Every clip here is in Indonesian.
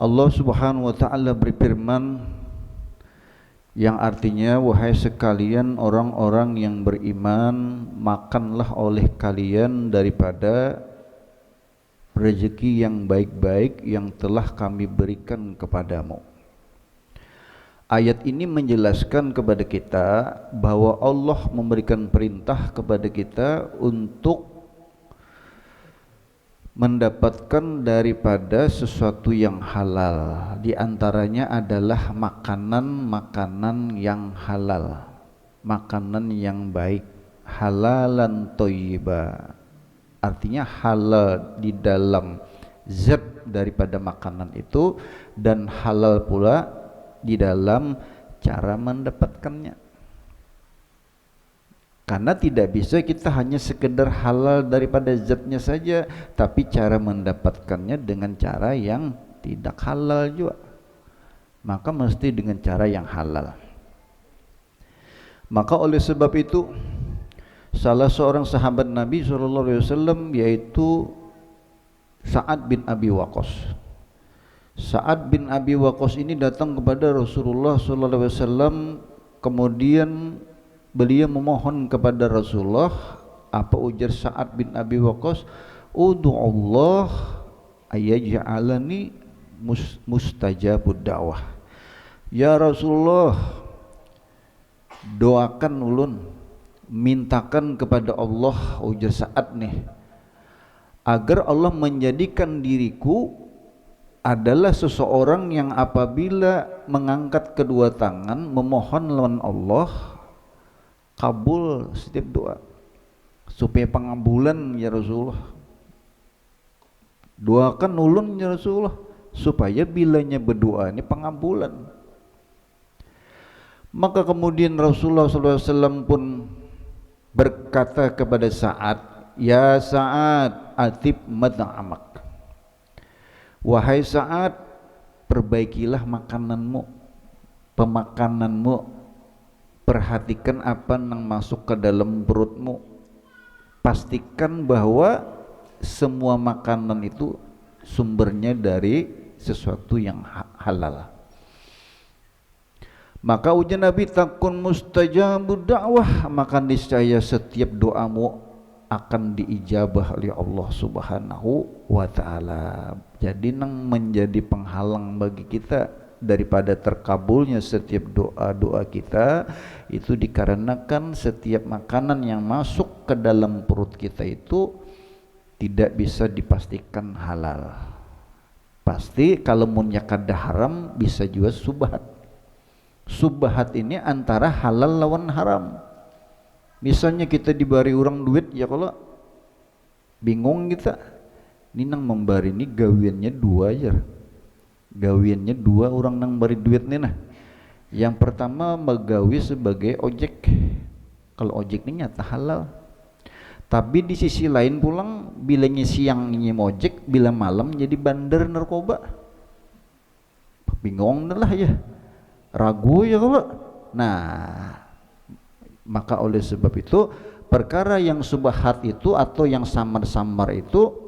Allah Subhanahu wa taala berfirman yang artinya, wahai sekalian orang-orang yang beriman, makanlah oleh kalian daripada rezeki yang baik-baik yang telah kami berikan kepadamu. Ayat ini menjelaskan kepada kita bahwa Allah memberikan perintah kepada kita untuk mendapatkan daripada sesuatu yang halal. Di antaranya adalah makanan-makanan yang halal, makanan yang baik, halalan thayyiba. Artinya halal di dalam zat daripada makanan itu, dan halal pula di dalam cara mendapatkannya. Karena tidak bisa kita hanya sekedar halal daripada zatnya saja, tapi cara mendapatkannya dengan cara yang tidak halal juga. Maka mesti dengan cara yang halal. Maka oleh sebab itu, salah seorang sahabat Nabi SAW yaitu Sa'ad bin Abi Waqqas. Sa'ad bin Abi Waqqas ini datang kepada Rasulullah SAW, kemudian beliau memohon kepada Rasulullah. Apa ujar Sa'ad bin Abi Waqqas? Udu'allah ayyaj'alani mustajabud da'wah. Ya Rasulullah, doakan ulun, mintakan kepada Allah, ujar Sa'ad nih, agar Allah menjadikan diriku adalah seseorang yang apabila mengangkat kedua tangan memohon lawan Allah, kabul setiap doa. Supaya pengabulan ya Rasulullah, doakan ulun ya Rasulullah, supaya bilanya berdoa ini pengabulan. Maka kemudian Rasulullah SAW pun berkata kepada Sa'ad, ya Sa'ad, atib mat'amak. Wahai Sa'ad, perbaikilah makananmu, pemakananmu. Perhatikan apa yang masuk ke dalam perutmu. Pastikan bahwa semua makanan itu sumbernya dari sesuatu yang halal. Maka ujar Nabi, takun mustajabud da'wah, maka niscaya setiap doamu akan diijabah oleh Allah Subhanahu wa ta'ala. Jadi nang menjadi penghalang bagi kita daripada terkabulnya setiap doa-doa kita itu dikarenakan setiap makanan yang masuk ke dalam perut kita itu tidak bisa dipastikan halal. Pasti kalau munnya kada haram bisa juga subhat. Subhat ini antara halal lawan haram. Misalnya kita diberi orang duit, ya kalau bingung kita, ini nang memberi ini gawiannya dua aja. Gawiannya dua orang nang beri duit nih nah. Yang pertama megawi sebagai ojek. Kalau ojek ini nyata halal. Tapi di sisi lain pulang, bilanya siang ini ojek, bila malam jadi bandar narkoba. Bingung dah lah ya. Ragu ya kalau. Nah, maka oleh sebab itu perkara yang subhat itu atau yang samar-samar itu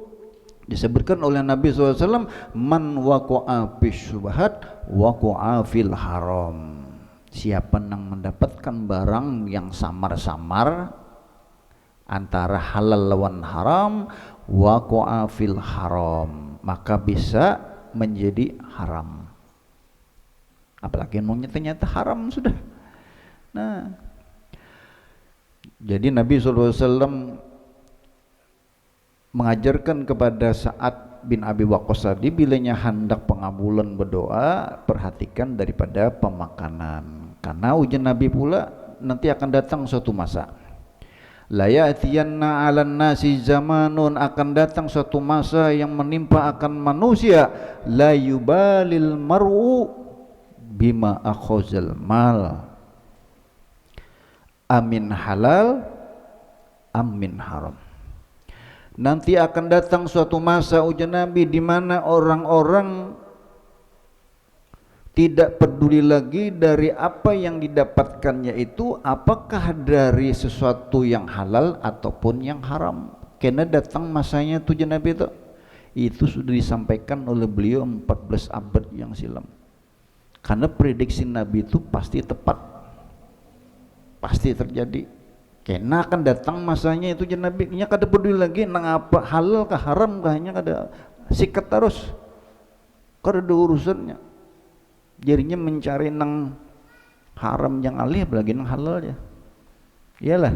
disebutkan oleh Nabi SAW, man waqa'a fis subhat waqa'a fil haram. Siapa yang mendapatkan barang yang samar-samar antara halal lawan haram, waqa'a fil haram, maka bisa menjadi haram. Apalagi mau nyata-nyata haram sudah. Nah, jadi Nabi SAW mengajarkan kepada Sa'ad bin Abi Waqqas tadi, bilanya hendak pengabulan berdoa, perhatikan daripada pemakanan. Karena ujian Nabi pula nanti akan datang suatu masa. La ya'tiyanna 'alan nasi zamanun, akan datang suatu masa yang menimpa akan manusia, la yubalil mar'u bima akhazal mal, amin halal amin haram. Nanti akan datang suatu masa ujar Nabi di mana orang-orang tidak peduli lagi dari apa yang didapatkannya itu, apakah dari sesuatu yang halal ataupun yang haram. Karena datang masanya tujuan Nabi itu, itu sudah disampaikan oleh beliau 14 abad yang silam. Karena prediksi Nabi itu pasti tepat, pasti terjadi. Kena akan datang masanya itu jen Nabi nya kada peduli lagi nang apa halal kah haram kah, hanya kada sikat terus, kada ada urusannya. Jadinya mencari nang haram yang alih apalagi nang halal ya. Iyalah.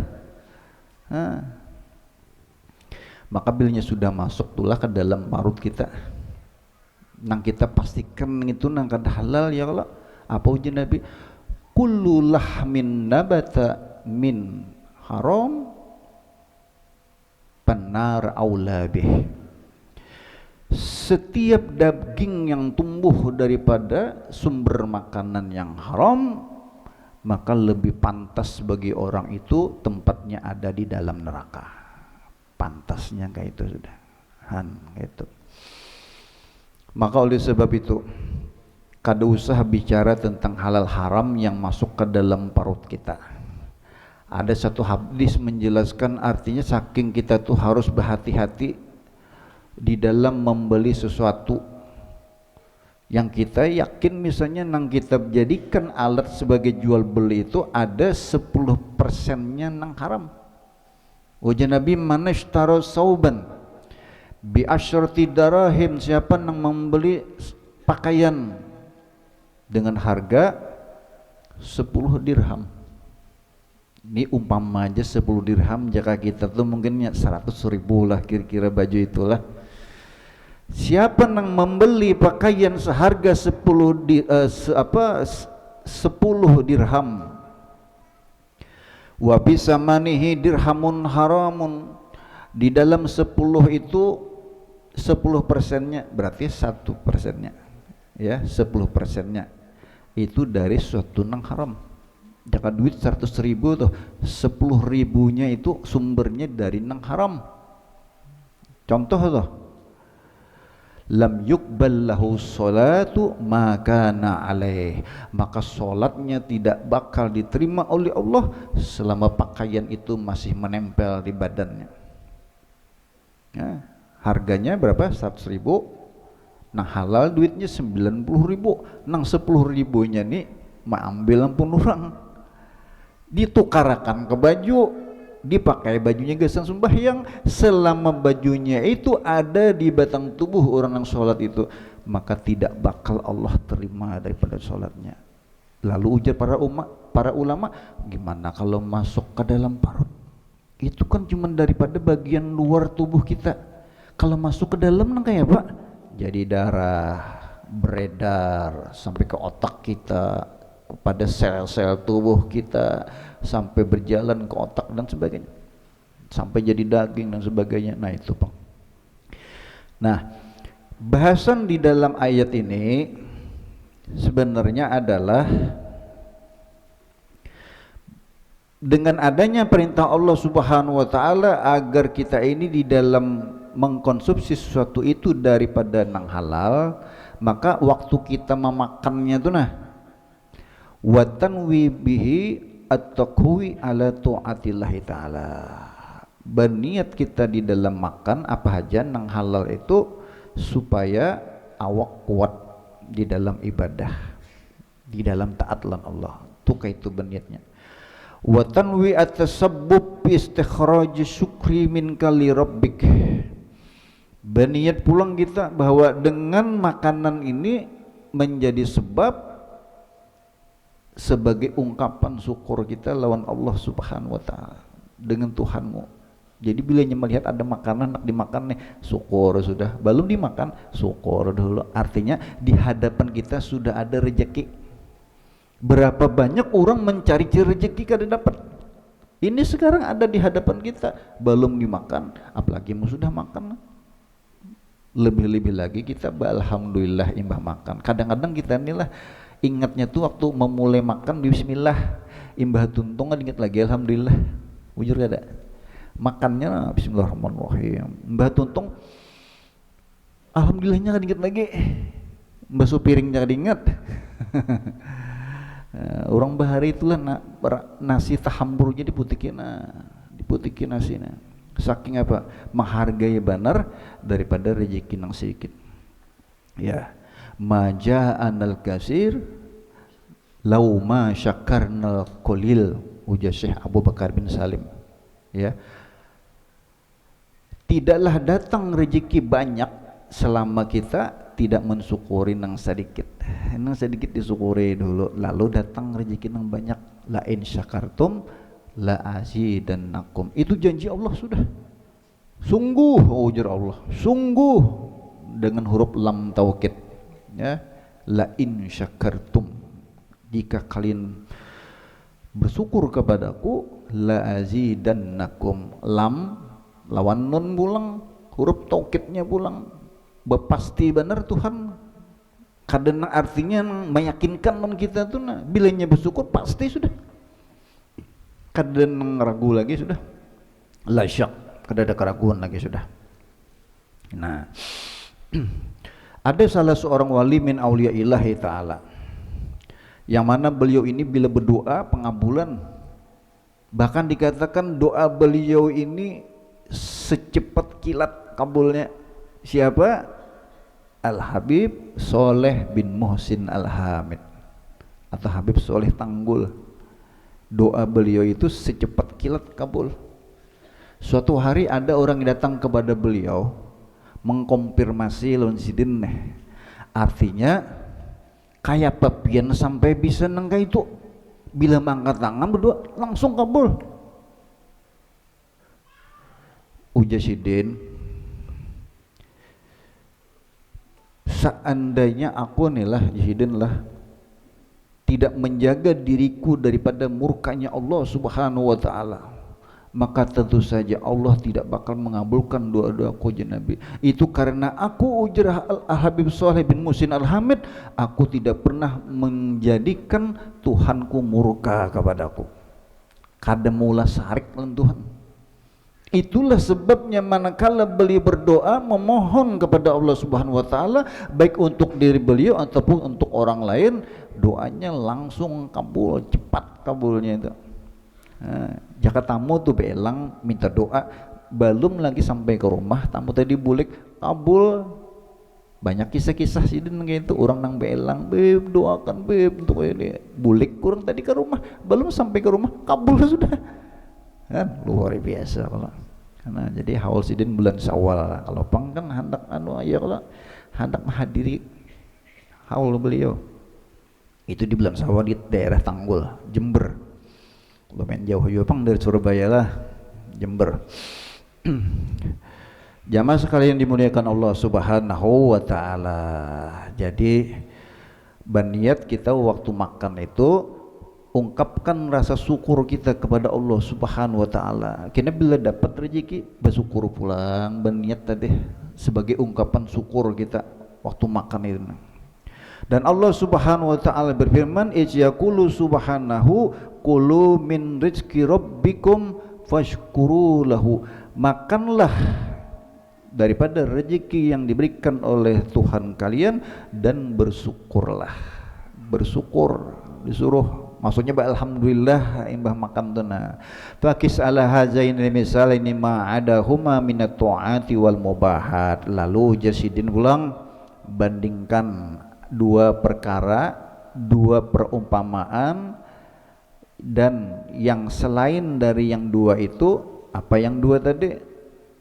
Maka bilnya sudah masuk tulah ke dalam parut kita, nang kita pastikan itu nang kada halal ya. Kalau apa ujian Nabi, kullu lahmin nabata min haram panar aula bih. Setiap daging yang tumbuh daripada sumber makanan yang haram, maka lebih pantas bagi orang itu tempatnya ada di dalam neraka. Pantasnya kayak itu sudah. Gitu. Maka oleh sebab itu, kada usah bicara tentang halal haram yang masuk ke dalam parut kita. Ada satu hadis menjelaskan artinya saking kita tuh harus berhati-hati di dalam membeli sesuatu yang kita yakin misalnya nang kita jadikan alat sebagai jual beli itu ada 10%-nya nang haram. Ujar Nabi, man ishtara sauban bi asyrati darahim, siapa nang membeli pakaian dengan harga 10 dirham. Ini umpama aja 10 dirham, jika kita tuh mungkin 100 ribu lah kira-kira baju itulah. Siapa nang membeli pakaian seharga 10 dirham, wa bisamanihi dirhamun haramun, di dalam 10 itu 10%-nya berarti 1%-nya ya, 10%-nya itu dari suatu nang haram. Jika duit 100 ribu tuh 10 ribunya itu sumbernya dari nang haram. Contoh tuh, lam yuqbal lahu sholatu makana alaih, maka solatnya tidak bakal diterima oleh Allah selama pakaian itu masih menempel di badannya ya. Harganya berapa? 100 ribu, nah halal duitnya 90 ribu, nang 10 ribunya nih ambil ampun orang, ditukarakan ke baju, dipakai bajunya gasan sembahyang, selama bajunya itu ada di batang tubuh orang yang sholat itu, maka tidak bakal Allah terima daripada sholatnya. Lalu ujar para ulama, gimana kalau masuk ke dalam parut? Itu kan cuma daripada bagian luar tubuh kita. Kalau masuk ke dalam nang kayak apa? Jadi darah beredar sampai ke otak kita, kepada sel-sel tubuh kita, sampai berjalan ke otak dan sebagainya, sampai jadi daging dan sebagainya. Nah itu Bang. Nah, bahasan di dalam ayat ini sebenarnya adalah dengan adanya perintah Allah Subhanahu wa taala agar kita ini di dalam mengkonsumsi sesuatu itu daripada nang halal, maka waktu kita memakannya tuh wa tanwi bihi at-taqwi ala ta'atillah ta'ala, berniat kita di dalam makan apa aja nang halal itu supaya awak kuat di dalam ibadah, di dalam taat lan Allah. Tuh itu berniatnya. Wa tanwi at-tasabbub bi istikhraj syukri minka li rabbik, berniat pulang kita bahwa dengan makanan ini menjadi sebab sebagai ungkapan syukur kita lawan Allah Subhanahu wa taala dengan Tuhanmu. Jadi bila melihat ada makanan nak dimakan nih, syukur sudah. Belum dimakan, syukur dulu. Artinya di hadapan kita sudah ada rezeki. Berapa banyak orang mencari rezeki kada dapat. Ini sekarang ada di hadapan kita, belum dimakan, apalagi mau sudah makan. Lebih-lebih lagi kita alhamdulillah imbah makan. Kadang-kadang kita inilah ingatnya tuh waktu memulai makan bismillah, imbah tuntung kan ingat lagi alhamdulillah. Bujur kada? Makannya bismillahirrahmanirrahim. Imbah tuntung alhamdulillahnya kan ingat lagi. Basuh piringnya kan ingat. Orang bahari itulah nasi tahambur jadi diputikin nasi Saking apa? Menghargai benar daripada rezeki yang sedikit. Ya. Maja'anal kasir lau ma syakarnal qalil, ujar Syekh Abu Bakar bin Salim. Ya. Tidaklah datang rezeki banyak selama kita tidak mensyukuri yang sedikit. Yang sedikit disyukuri dulu, lalu datang rezeki yang banyak. La in syakartum la azidannakum. Itu janji Allah sudah. Sungguh, ujar Allah, sungguh dengan huruf lam taukid. Ya, la in syakartum, jika kalian bersyukur kepadaku, la azidannakum. Lam lawan nun pulang, huruf taukidnya pulang. Bepasti benar Tuhan. Kadang artinya meyakinkan non kita tuh, nah, bilanya bersyukur pasti sudah. Kadang ragu lagi sudah. La syak, kadang ada keraguan lagi sudah. Nah, ada salah seorang wali min auliya'illahi ta'ala, yang mana beliau ini bila berdoa pengabulan, bahkan dikatakan doa beliau ini secepat kilat kabulnya. Siapa? Al-Habib Soleh bin Muhsin Al-Hamid, atau Habib Soleh Tanggul. Doa beliau itu secepat kilat kabul. Suatu hari ada orang yang datang kepada beliau mengkonfirmasi lawan sidin, artinya kayak papian sampai bisa nengka itu bila mengangkat tangan berdoa langsung kabul. Ujar sidin, seandainya aku nih lah jahidin lah tidak menjaga diriku daripada murkanya Allah Subhanahu wa ta'ala, maka tentu saja Allah tidak bakal mengabulkan doa-doaku ya Nabi. Itu karena aku, ujar Al-Habib Soleh bin Muhsin Al-Hamid, aku tidak pernah menjadikan Tuhanku murka kepadaku. Kadang mula sarik dengan Tuhan. Itulah sebabnya manakala beliau berdoa memohon kepada Allah Subhanahu wa ta'ala, baik untuk diri beliau ataupun untuk orang lain, doanya langsung kabul, cepat kabulnya itu. Jika tamu tuh belang minta doa, belum lagi sampai ke rumah tamu tadi bulik kabul. Banyak kisah-kisah sih gitu, orang nang belang, beb doakan beb untuk ini, bulik kurang tadi ke rumah, belum sampai ke rumah kabul sudah. Kan luar biasa kalau. Karena jadi haul sidin bulan Syawal, kalau pang kan hendak ya kalau hendak menghadiri haul beliau itu di bulan Syawal di daerah Tanggul, Jember. Lumayan jauh juga pang dari Surabaya lah, Jember. Jamaah sekalian dimuliakan Allah Subhanahu wa ta'ala. Jadi berniat kita waktu makan itu ungkapkan rasa syukur kita kepada Allah Subhanahu wa ta'ala. Karena bila dapat rezeki bersyukur pulang, berniat tadi sebagai ungkapan syukur kita waktu makan itu. Dan Allah Subhanahu wa ta'ala berfirman, ijyaqulu subhanahu kulu min rizki rabbikum fashkuru lahu. Makanlah daripada rezeki yang diberikan oleh Tuhan kalian dan bersyukurlah. Bersyukur disuruh, maksudnya alhamdulillah imbah makan tuna. Fakis ala hazaini misal ini ma'adahuma minat ta'ati wal mubahat. Lalu jasidin ulang bandingkan dua perkara, dua perumpamaan, dan yang selain dari yang dua itu, apa yang dua tadi?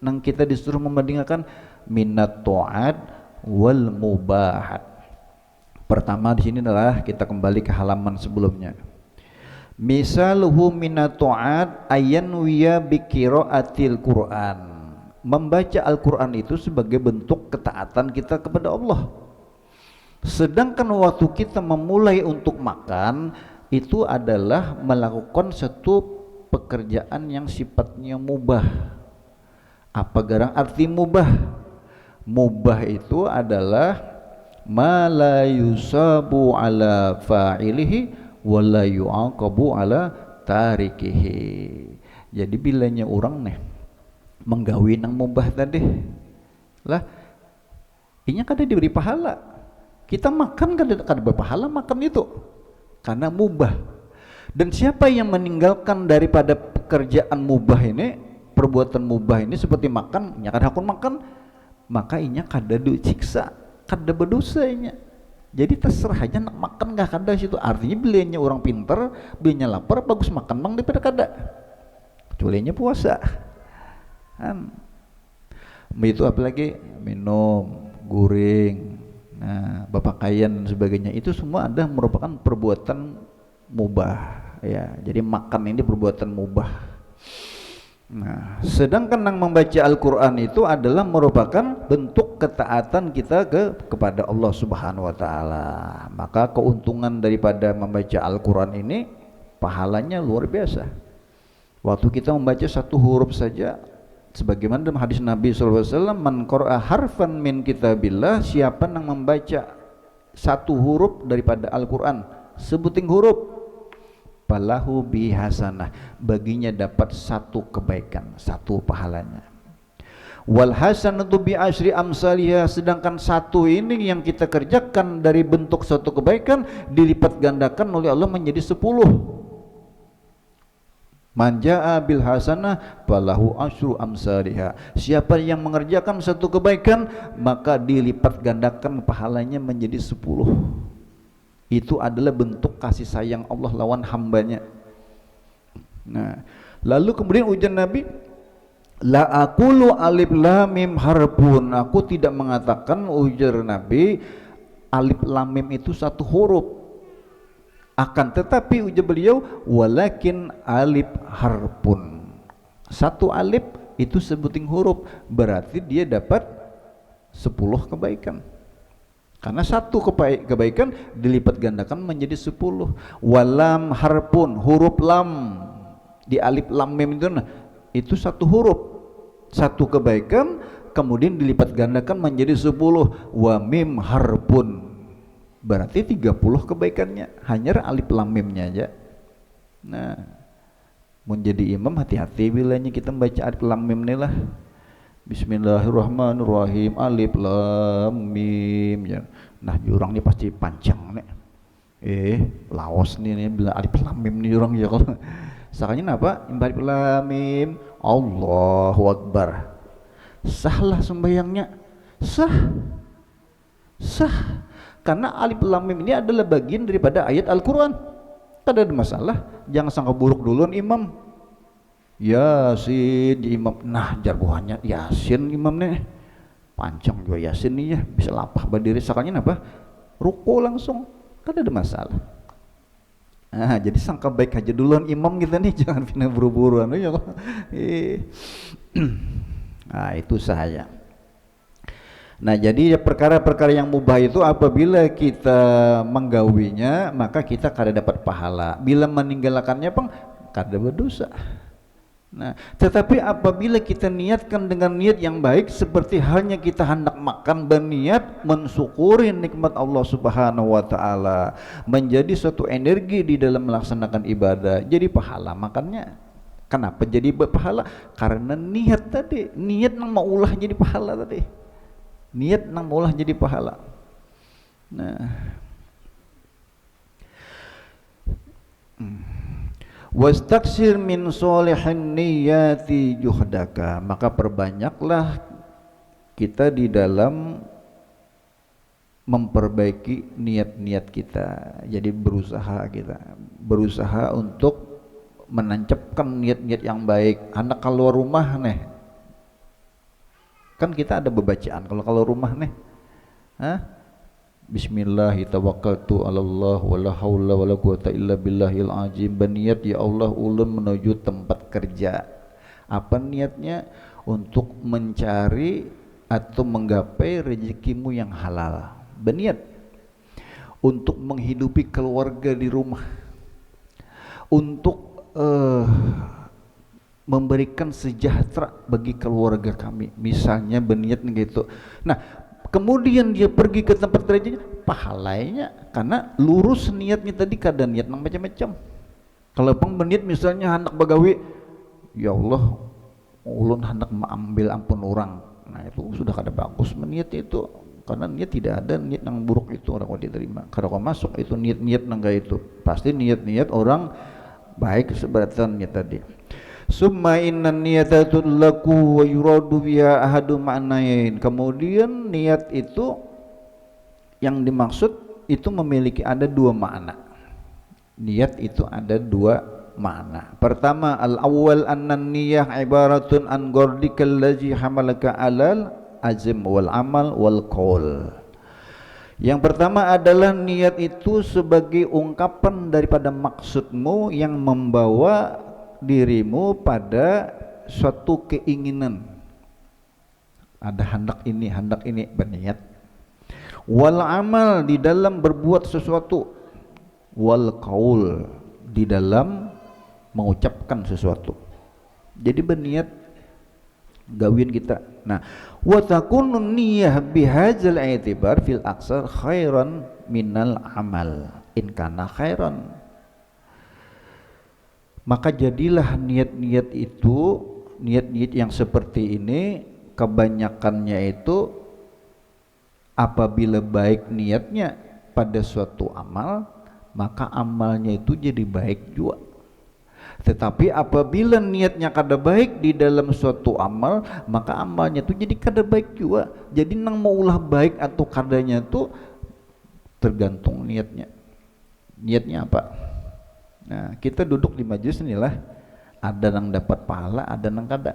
Nang kita disuruh membandingkan minat ta'at wal mubahat. Pertama di sini adalah kita kembali ke halaman sebelumnya. Misaluhu minat ta'at ayanwiya biqiraatil Qur'an. Membaca Al-Qur'an itu sebagai bentuk ketaatan kita kepada Allah. Sedangkan waktu kita memulai untuk makan itu adalah melakukan satu pekerjaan yang sifatnya mubah. Apa garang arti mubah? Mubah itu adalah ma la yusabu ala fa'ilihi wa la yu'aqabu ala tarikihi. Jadi bilanya orang nih menggawi nang mubah tadi lah, inya kada diberi pahala. Kita makan kada berpahala makan itu karena mubah. Dan siapa yang meninggalkan daripada pekerjaan mubah ini, perbuatan mubah ini seperti makan, nya kada hakun makan, maka inya kada du siksa, kada berdosa inya. Jadi terserah aja nak makan gak kada situ. Artinya belinya orang pinter, belinya lapar, bagus makan bang daripada kada. Kecuali puasa. Kan. Itu apalagi minum, guring, nah, bapakaian dan sebagainya. Itu semua ada merupakan perbuatan mubah. Ya, jadi makan ini perbuatan mubah. Nah, sedangkan yang membaca Al-Quran itu adalah merupakan bentuk ketaatan kita kepada Allah Subhanahu Wa Taala. Maka keuntungan daripada membaca Al-Quran ini pahalanya luar biasa. Waktu kita membaca satu huruf saja, sebagaimana dalam hadis Nabi SAW, man qara'a harfan min kitabillah, siapa yang membaca satu huruf daripada Al-Quran, sebuting huruf, falahu bi hasanah, baginya dapat satu kebaikan, satu pahalanya. Wal hasanatu bi asyri amsalihha, sedangkan satu ini yang kita kerjakan dari bentuk satu kebaikan dilipat gandakan oleh Allah menjadi 10. Man jaa bil hasanah falahu asyru amsalihha, siapa yang mengerjakan satu kebaikan maka dilipat gandakan pahalanya menjadi 10. Itu adalah bentuk kasih sayang Allah lawan hambanya. Nah, lalu kemudian ujian Nabi, la aqulu alif lam mim harfun, aku tidak mengatakan, ujar Nabi, alif lam mim itu satu huruf. Akan tetapi ujar beliau, walakin alif harfun, satu alif itu sebuting huruf, berarti dia dapat 10 kebaikan. Karena satu kebaikan dilipat gandakan menjadi 10. Walam harpun, huruf lam di alif lam mim itu satu huruf, satu kebaikan kemudian dilipat gandakan menjadi 10. Wa mim harpun, berarti 30 kebaikannya, hanya alif lam mimnya aja. Nah, menjadi imam hati-hati bilanya kita membaca alif lam mim ini lah. Bismillahirrahmanirrahim, alif lam mim ya. Nah jurang ini pasti panjang nih. Laos nih bila alif lam mim nih jurang ya kalau. Sakanya apa? Alif lam mim, Allahu Akbar. Sahlah sembahyangnya. Sah. Karena alif lam mim ini adalah bagian daripada ayat Al-Qur'an. Tidak ada masalah. Jangan sangka buruk duluan imam. Yasin imam, nah jarbuhannya Yasin imam nih panjang juga Yasin nih ya, bisa lapah berdiri sakanya apa ruku langsung, kan ada masalah. Nah jadi sangka baik aja duluan imam kita nih, jangan pindah buru-buruan ya. Nah itu saja. Nah jadi perkara-perkara yang mubah itu apabila kita menggawinya maka kita kada dapat pahala, bila meninggalkannya pun kada berdosa. Nah, tetapi apabila kita niatkan dengan niat yang baik, seperti halnya kita hendak makan berniat mensyukuri nikmat Allah Subhanahu wa taala, menjadi suatu energi di dalam melaksanakan ibadah, jadi pahala makannya. Kenapa jadi pahala? Karena niat tadi, niat nang mau ulah jadi pahala tadi. Niat nang mau ulah jadi pahala. Nah, wastaksir min solihin niyati juhdaka, maka perbanyaklah kita di dalam memperbaiki niat-niat kita. Jadi berusaha untuk menancapkan niat-niat yang baik. Anak keluar rumah nih, kan kita ada bebacaan kalau rumah nih, Bismillahi tawakkaltu 'alallah wala haula wala quwata illa billahil azim. Berniat ya Allah ulun menuju tempat kerja. Apa niatnya? Untuk mencari atau menggapai rezekimu yang halal. Berniat untuk menghidupi keluarga di rumah, untuk memberikan sejahtera bagi keluarga kami, misalnya berniat gitu. Nah kemudian dia pergi ke tempat kerjanya, pahalanya karena lurus niatnya tadi, kada niat nang macam-macam. Kalau pang berniat misalnya hendak bagawi, ya Allah ulun hendak mengambil ampun orang, nah itu sudah kada bagus meniat itu, karena niat tidak ada niat nang buruk itu orang kau diterima. Kalau kau masuk itu niat-niat nang itu pasti niat-niat orang baik seberatannya tadi. Summa inna niyata tudlaku wa yuradu biha ahadu ma'nain. Kemudian niat itu yang dimaksud itu memiliki ada dua makna. Niat itu ada dua makna. Pertama, al-awwal anna niyah ibaratun an gordika allazi hamalaka alal azm wal amal wal qaul. Yang pertama adalah niat itu sebagai ungkapan daripada maksudmu yang membawa dirimu pada suatu keinginan. Ada hendak ini berniat. Wal amal di dalam berbuat sesuatu. Wal qaul di dalam mengucapkan sesuatu. Jadi berniat gawin kita. Nah, wa takunu niyyah bihadzal i'tibar fil aksar khairan minal amal in kana khairan. Maka jadilah niat-niat itu, niat-niat yang seperti ini kebanyakannya itu apabila baik niatnya pada suatu amal, maka amalnya itu jadi baik juga. Tetapi apabila niatnya kada baik di dalam suatu amal, maka amalnya itu jadi kada baik juga. Jadi nang mau ulah baik atau kadanya itu tergantung niatnya. Niatnya apa? Nah, kita duduk di majelis inilah, ada yang dapat pahala, ada yang kada.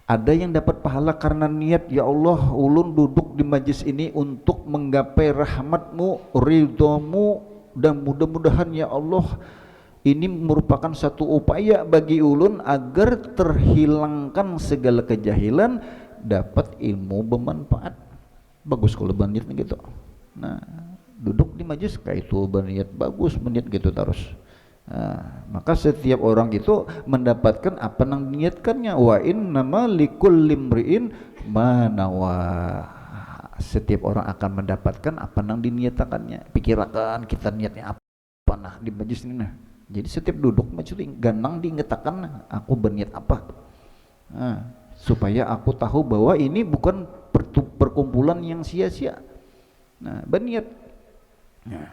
Ada yang dapat pahala karena niat, ya Allah, ulun duduk di majelis ini untuk menggapai rahmatmu, ridhamu, dan mudah-mudahan ya Allah ini merupakan satu upaya bagi ulun agar terhilangkan segala kejahilan, dapat ilmu bermanfaat. Bagus kalau berniat gitu. Nah, duduk di majelis kayak itu berniat bagus, berniat gitu terus. Nah, maka setiap orang itu mendapatkan apa yang diniatkannya. Wa innama likulli imri'in ma nawa. Setiap orang akan mendapatkan apa yang diniatakannya. Pikirkan kita niatnya apa nah di majelis ini nah. Jadi setiap duduk majelis ganang diingatakan aku berniat apa. Nah, supaya aku tahu bahwa ini bukan perkumpulan yang sia-sia. Nah, berniat. Nah.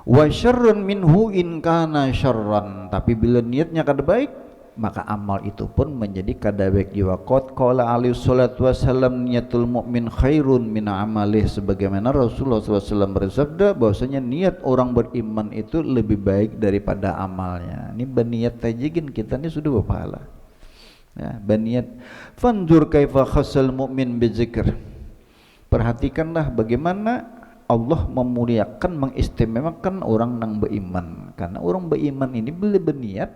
Wa syarrun minhu in kana syarran, tapi bila niatnya kada baik maka amal itu pun menjadi kada baik juga. Qala alaihi salatu wasallam niyatul mu'min khairun min amalih, sebagaimana Rasulullah SAW bersabda bahwasanya niat orang beriman itu lebih baik daripada amalnya. Ini berniat tajigin kita ini sudah berpahala. Ya, berniat. Fanzur kaifa khassal mu'min bizikr. Perhatikanlah bagaimana Allah memuliakan, mengistimewakan orang yang beriman. Karena orang beriman ini bila berniat,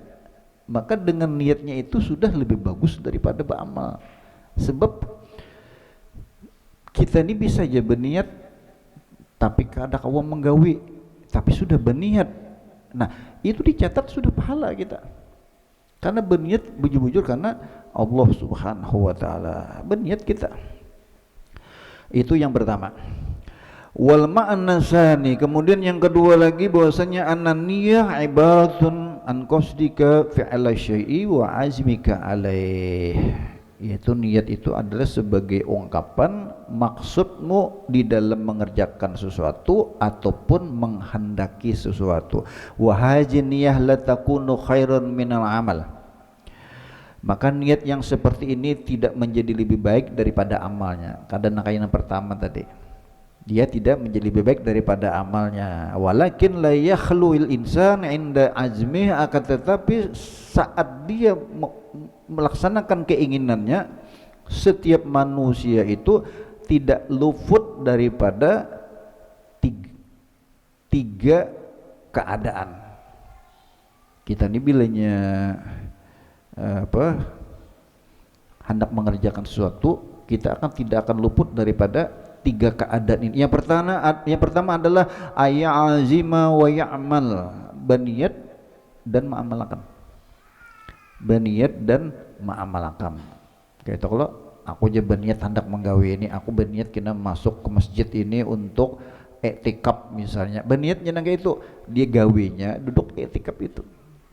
maka dengan niatnya itu sudah lebih bagus daripada beramal. Sebab kita ini bisa aja berniat tapi kada kawa menggawi, tapi sudah berniat. Nah, itu dicatat sudah pahala kita. Karena berniat bujur-bujur karena Allah Subhanahu wa taala. Berniat kita. Itu yang pertama. Wal ma'na tsani, kemudian yang kedua lagi bahwasanya an-niyah ibaratun an qasdika fi'la syai'i wa azmika alaih. Yaitu niat itu adalah sebagai ungkapan maksudmu di dalam mengerjakan sesuatu ataupun menghendaki sesuatu. Wa hadhihi niyah la takunu khairan minal amal. Maka niat yang seperti ini tidak menjadi lebih baik daripada amalnya. Kadang yang pertama tadi, dia tidak menjadi lebih baik daripada amalnya. Walakin la yakhluil insan inda azmih, akan tetapi saat dia melaksanakan keinginannya, setiap manusia itu tidak luput daripada tiga keadaan. Kita ini bilanya hendak mengerjakan sesuatu, kita tidak akan luput daripada tiga keadaan ini. Yang pertama adalah ayazima wa ya'mal, berniat dan mengamalkan. Berniat dan mengamalkan. Kayak itu kalau aku aja berniat hendak menggawe ini, aku berniat kena masuk ke masjid ini untuk iktikaf misalnya. Berniatnya kayak itu, dia gawenya duduk iktikaf itu.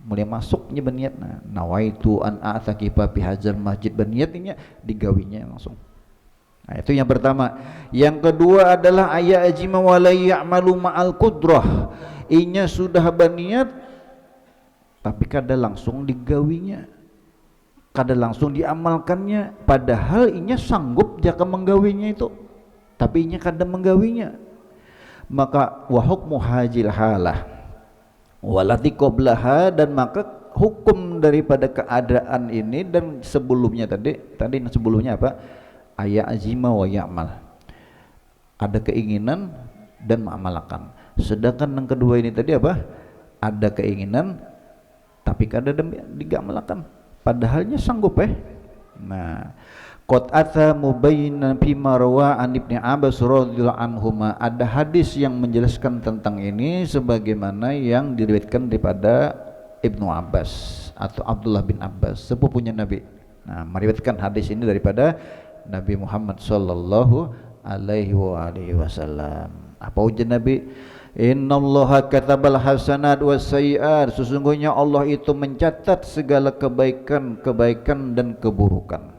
Mulai masuknya berniat, nah, nawaitu an a'takifa fi hadzal masjid, berniatnya digawinya langsung. Nah, itu yang pertama. Yang kedua adalah ayat ajima wa la ya'malu ma'al qudrah. Inya sudah berniat tapi kada langsung digawinya, kada langsung diamalkannya, padahal inya sanggup jaka menggawinya itu, tapi inya kada menggawinya. Maka wa hukmu hajil halah walati qablaha, dan maka hukum daripada keadaan ini dan sebelumnya tadi sebelumnya apa? Aya azima wa ya'mal, ada keinginan dan mengamalkan. Sedangkan yang kedua ini tadi apa? Ada keinginan tapi kada digamalkan, padahalnya sanggup Nah, qad ata mubayyinan fi marwa an Ibnu Abbas radhiyallahu anhuma, ada hadis yang menjelaskan tentang ini sebagaimana yang diriwayatkan daripada Ibnu Abbas atau Abdullah bin Abbas, sepupunya Nabi. Nah, meriwayatkan hadis ini daripada Nabi Muhammad sallallahu alaihi wasallam. Apa ujar Nabi? Innallaha katabal hasanat was sayyi'at, sesungguhnya Allah itu mencatat segala kebaikan dan keburukan.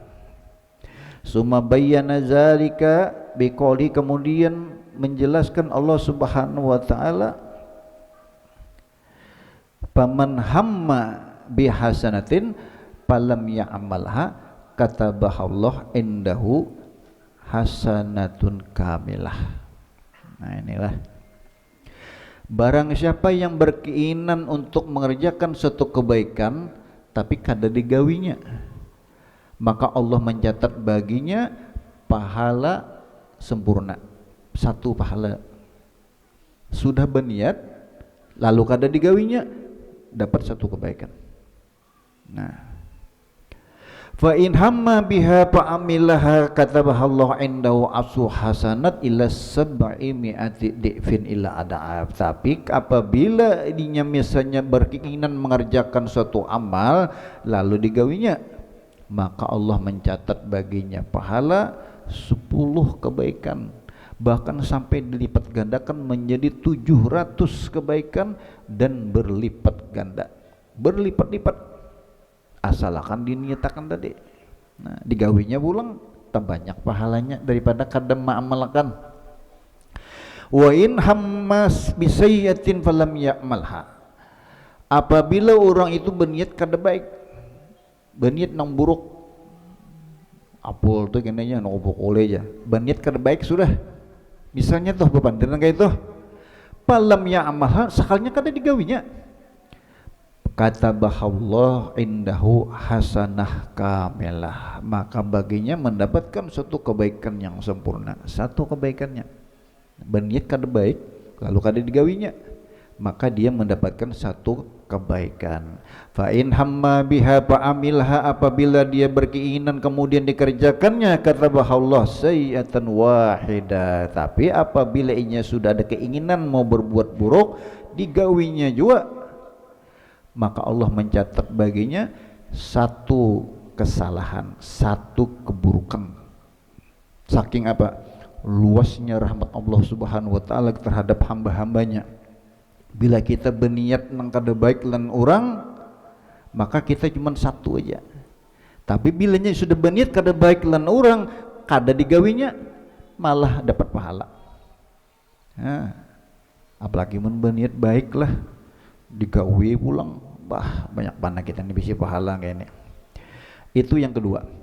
Summa bayyana zalika biqouli, kemudian menjelaskan Allah Subhanahu wa taala, faman hamma bihasanatin falam ya'malha katabahallah indahu hasanatun kamilah. Nah, inilah barang siapa yang berkeinginan untuk mengerjakan suatu kebaikan tapi kada digawinya, maka Allah mencatat baginya pahala sempurna, satu pahala. Sudah berniat lalu kada digawinya, dapat satu kebaikan. Nah, fa in hamma biha fa amilaha katabahallahu indahu asu hasanat ila sab'i mi'ati di'fin ila ada'af. Tapi apabila dinya misalnya berkeinginan mengerjakan suatu amal lalu digawinya, maka Allah mencatat baginya pahala 10 kebaikan, bahkan sampai dilipat gandakan menjadi 700 kebaikan dan berlipat ganda, berlipat-lipat, asalkan diniatakan tadi. Nah, digawinya pulang terbanyak pahalanya daripada kadang mengamalkan. Wa in hammas bisayyatin falam ya'malha, apabila orang itu berniat kada baik, berniat nang buruk, apul tu kenanya nang boleh aja, berniat kada baik sudah, misalnya tuh bebandiran kayak itu, falam ya'malha, sakalnya kada digawinya, katabahallah indahu hasanah kamilah, maka baginya mendapatkan suatu kebaikan yang sempurna, satu kebaikannya. Berniat kada baik lalu kada digawinya, maka dia mendapatkan satu kebaikan. Fa in hamma biha fa amilha, apabila dia berkeinginan kemudian dikerjakannya, katabahallah sayyi'atan wahidah, tapi apabila inya sudah ada keinginan mau berbuat buruk digawinya juga, maka Allah mencatat baginya satu kesalahan, satu keburukan. Saking apa? Luasnya rahmat Allah Subhanahu wa taala terhadap hamba-hambanya. Bila kita berniat nang kada baik lan orang, maka kita cuma satu aja. Tapi bilanya sudah berniat kada baik lan orang, kada digawinya, malah dapat pahala. Nah, apalagi mun berniat baik lah digawi pulang, bah banyak banget kita nih bisa pahala kayak ini. Itu yang kedua.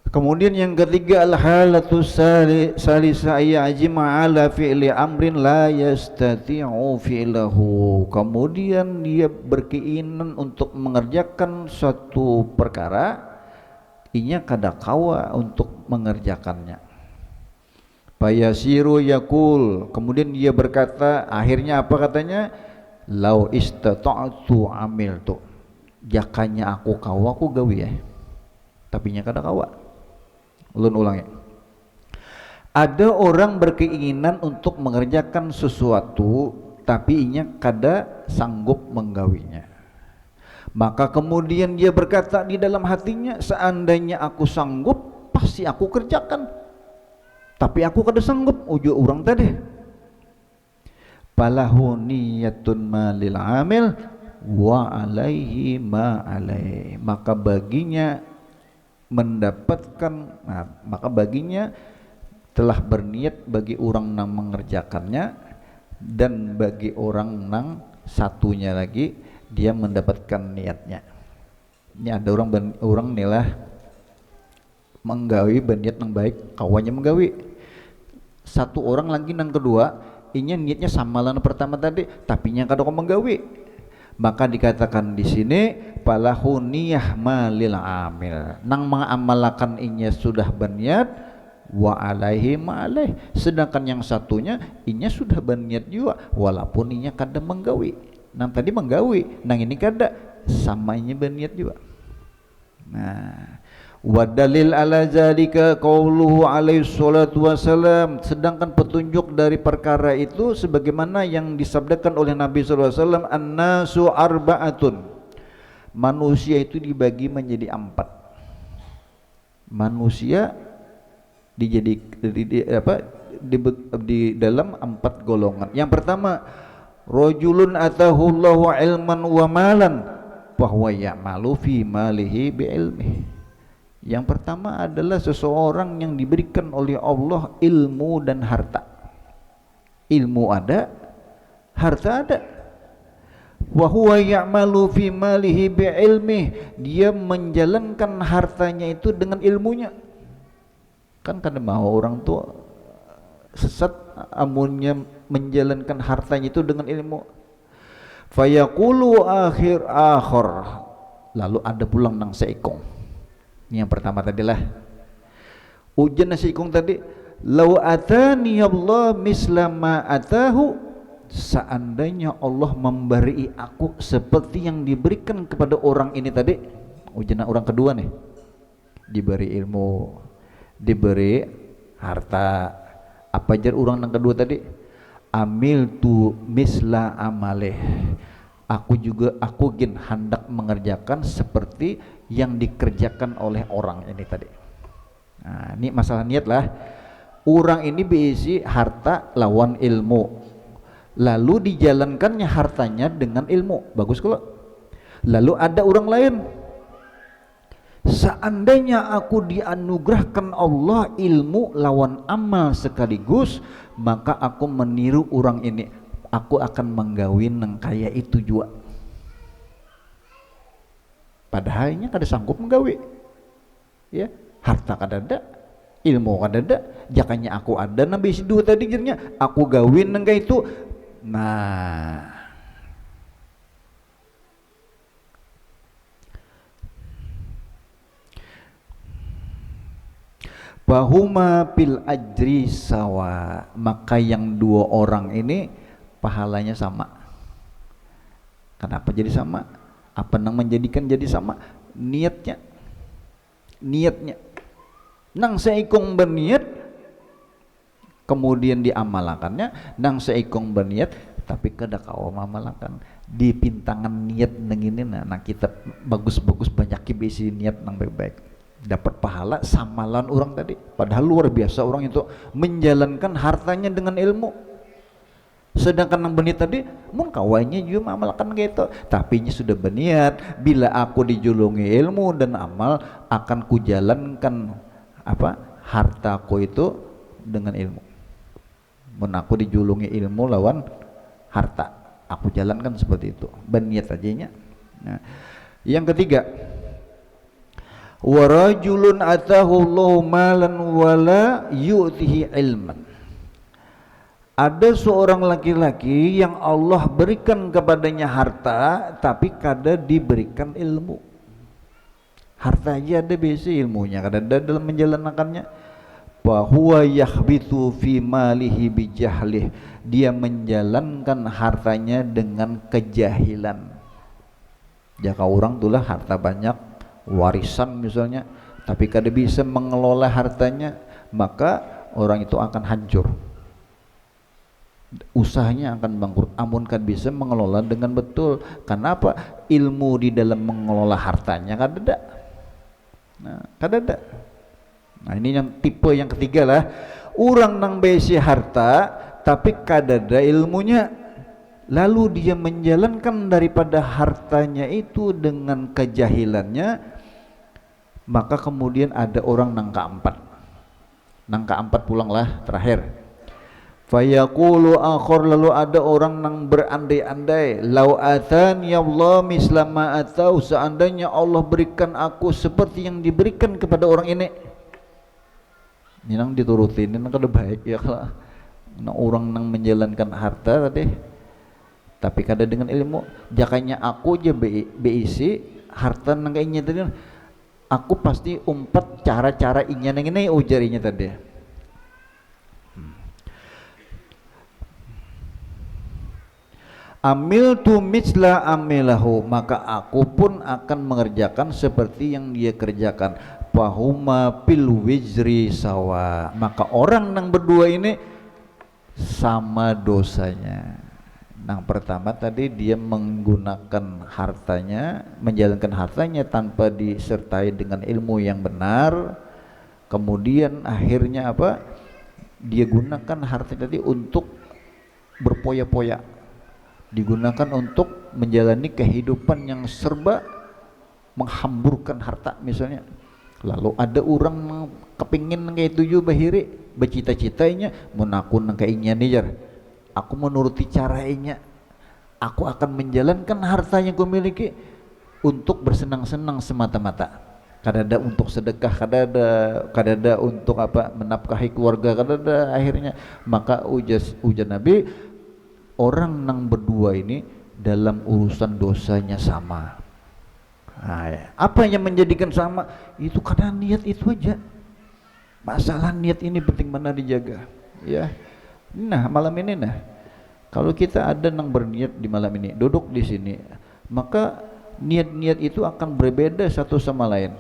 Kemudian yang ketiga, al-halatu salisa ya'jima ala fi'li amrin la yastati'u fi'lahu. Kemudian dia berkeinginan untuk mengerjakan suatu perkara, inya kada kawa untuk mengerjakannya. Fayasiru yakul, kemudian dia berkata, akhirnya apa katanya? Lau istata'tu amiltu, jakanya aku kawa aku gawi tapi nya kada kawa. Ulun ulangi, ada orang berkeinginan untuk mengerjakan sesuatu tapi inya kada sanggup menggawinya, maka kemudian dia berkata di dalam hatinya, seandainya aku sanggup pasti aku kerjakan, tapi aku kada sanggup, ujuk orang tadi. Falahu niyatun malil amil wa alaihi ma alaihi, maka baginya mendapatkan, maka baginya telah berniat bagi orang nang mengerjakannya, dan bagi orang nang satunya lagi dia mendapatkan niatnya. Ini ada orang nilah menggawi berniat yang baik, kawannya menggawi. Satu orang lagi yang kedua, inya niatnya sama lah pertama tadi, tapi nya kada menggawi. Maka dikatakan di sini falahu niyah malil amil. Nang mengamalkan inya sudah berniat wa alaihi ma'alaih. Sedangkan yang satunya inya sudah berniat juga walaupun inya kada menggawi. Nang tadi menggawi, nang ini kada, sama inya berniat juga. Nah, wa dalil ala zalika qauluhu alaihi salatu wasalam. Sedangkan petunjuk dari perkara itu sebagaimana yang disabdakan oleh Nabi sallallahu alaihi wasallam, annasu arba'atun. Manusia itu dibagi menjadi 4. Manusia di dalam 4 golongan. Yang pertama, rajulun atahullahu ilman wa malan bahwa ya'malu fi malihi bi ilmihi. Yang pertama adalah seseorang yang diberikan oleh Allah ilmu dan harta. Ilmu ada, harta ada. Wa huwa ya'malu fi malihi bi ilmihi. Dia menjalankan hartanya itu dengan ilmunya. Kan kadang mau orang tua sesat amunnya menjalankan hartanya itu dengan ilmu. Fayaqulu akhir, lalu ada pulang nang seikong. Ini yang pertama tadi lah. Ujian seikong tadi, lau atani Allah misla ma atahu, seandainya Allah memberi aku seperti yang diberikan kepada orang ini tadi. Ujian orang kedua nih, diberi ilmu, diberi harta. Apa jar orang yang kedua tadi? Amil tu misla amaleh. Aku hendak mengerjakan seperti yang dikerjakan oleh orang ini tadi. Nah, ini masalah niat lah. Orang ini berisi harta lawan ilmu. Lalu dijalankannya hartanya dengan ilmu. Bagus kalau. Lalu ada orang lain. Seandainya aku dianugerahkan Allah ilmu lawan amal sekaligus, maka aku meniru orang ini. Aku akan menggawin nang kaya itu juga. Padahalnya kada sanggup menggawi. Ya, harta kada ada, ilmu kada ada, jakanya aku ada nabi si dua tadi jernya, aku gawin nang kaya itu. Nah, bahuma pil ajri sawa, maka yang dua orang ini pahalanya sama. Kenapa jadi sama? Apa yang menjadikan jadi sama? Niatnya. Nang seikong berniat kemudian diamalkannya, nang seikong berniat tapi kada kau amalkan. Di pintangan niat nang ini nah kita bagus-bagus banyak bisi niat nang baik-baik. Dapat pahala sama lawan orang tadi. Padahal luar biasa orang itu menjalankan hartanya dengan ilmu. Sedangkan yang berniat tadi mun kawannya juga mengamalkan gitu, tapi ini sudah berniat, bila aku dijulungi ilmu dan amal akan kujalankan hartaku itu dengan ilmu. Mun aku dijulungi ilmu lawan harta, aku jalankan seperti itu, berniat ajanya. Nah, yang ketiga, wa rajulun atahu Allahu malan wala yu'tihi ilman. Ada seorang laki-laki yang Allah berikan kepadanya harta tapi kada diberikan ilmu. Harta aja ada biasa, ilmunya kada ada dalam menjalankannya. Bahwa yahbitu fi malihi bijahlih. Dia menjalankan hartanya dengan kejahilan. Jika orang itulah harta banyak, warisan misalnya, tapi kada bisa mengelola hartanya, maka orang itu akan hancur. Usahanya akan bangkrut. Amun kan bisa mengelola dengan betul. Kenapa? Ilmu di dalam mengelola hartanya kan ada. Nah, ini yang tipe yang ketiga lah. Orang nang besi harta tapi kadada ilmunya, lalu dia menjalankan daripada hartanya itu dengan kejahilannya, maka kemudian ada orang nang keempat pulanglah terakhir. Fayaqulu akhar, lalu ada orang yang berandai-andai, lau atani Allah mislama atau, seandainya Allah berikan aku seperti yang diberikan kepada orang ini. Ini nang diturutin, ini kada baik ya kalau orang nang menjalankan harta tadi. Tapi kada dengan ilmu, jakanya aku aja beisi harta nang kayaknya tadi, aku pasti umpat cara-cara inya nang ini ujarinya tadi. Amil tu misla amilahu, maka aku pun akan mengerjakan seperti yang dia kerjakan. Fahuma pil wizri sawa, maka orang yang berdua ini sama dosanya. Yang pertama tadi dia menggunakan hartanya, menjalankan hartanya tanpa disertai dengan ilmu yang benar. Kemudian akhirnya apa? Dia gunakan harta tadi untuk berpoya-poya, digunakan untuk menjalani kehidupan yang serba menghamburkan harta misalnya. Lalu ada orang kepingin kayak tujuh bahiri, bercita-citanya menakun kayak inya nih, aku menuruti caranya, aku akan menjalankan harta yang kumiliki untuk bersenang-senang semata-mata. Kadada untuk sedekah, kadada untuk apa, menafkahi keluarga, kadada. Akhirnya maka ujar Nabi, orang yang berdua ini dalam urusan dosanya sama. Nah, ya. Apa yang menjadikan sama? Itu karena niat itu aja. Masalah niat ini penting mana dijaga, ya. Nah malam ini kalau kita ada yang berniat di malam ini duduk di sini, maka niat-niat itu akan berbeda satu sama lain.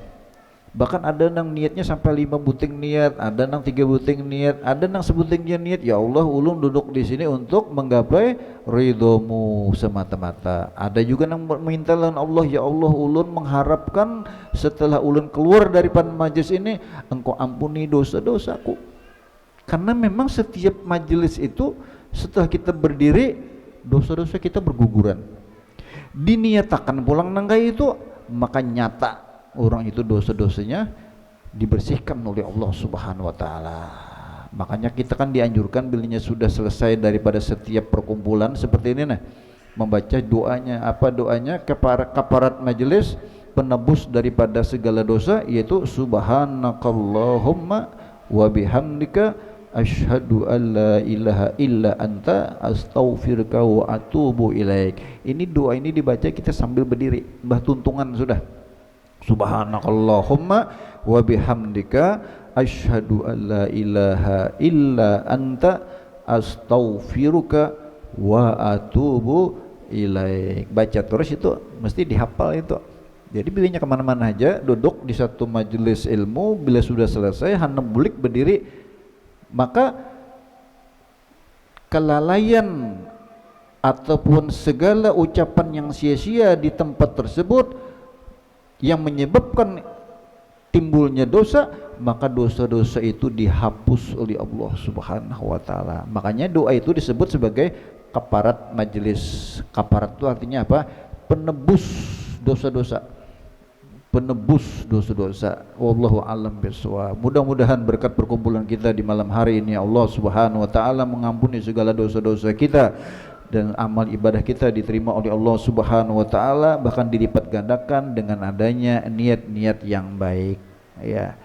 Bahkan ada yang niatnya sampai 5 buting niat, ada yang 3 buting niat, ada yang sebutingnya niat, ya Allah ulun duduk di sini untuk menggapai ridhomu semata-mata. Ada juga yang meminta lawan Allah, ya Allah ulun mengharapkan setelah ulun keluar daripada majelis ini engkau ampuni dosa-dosaku. Karena memang setiap majelis itu setelah kita berdiri dosa-dosa kita berguguran, diniatakan pulang nangkai itu, maka nyata orang itu dosa-dosanya dibersihkan oleh Allah Subhanahu wa taala. Makanya kita kan dianjurkan bilanya sudah selesai daripada setiap perkumpulan seperti ini membaca doanya. Apa doanya? Kafarat majelis, penebus daripada segala dosa, yaitu subhanakallahumma wa bihamdika asyhadu an la ilaha illa anta astaghfiruka wa atubu ilaik. Ini doa ini dibaca kita sambil berdiri, mbah tuntungan sudah. Subhanakallahumma wa bihamdika asyhadu an la ilaha illa anta astaghfiruka wa atubu ilaik. Baca terus itu mesti dihafal itu. Jadi bilanya kemana-mana aja duduk di satu majelis ilmu, bila sudah selesai hendak bulik berdiri, maka kelalaian ataupun segala ucapan yang sia-sia di tempat tersebut yang menyebabkan timbulnya dosa, maka dosa-dosa itu dihapus oleh Allah Subhanahu wa taala. Makanya doa itu disebut sebagai kafarat majelis. Kafarat itu artinya apa? Penebus dosa-dosa. Penebus dosa-dosa. Wallahu a'lam bishawab. Mudah-mudahan berkat perkumpulan kita di malam hari ini Allah Subhanahu wa taala mengampuni segala dosa-dosa kita dan amal ibadah kita diterima oleh Allah Subhanahu wa taala, bahkan dilipat gandakan dengan adanya niat-niat yang baik, ya.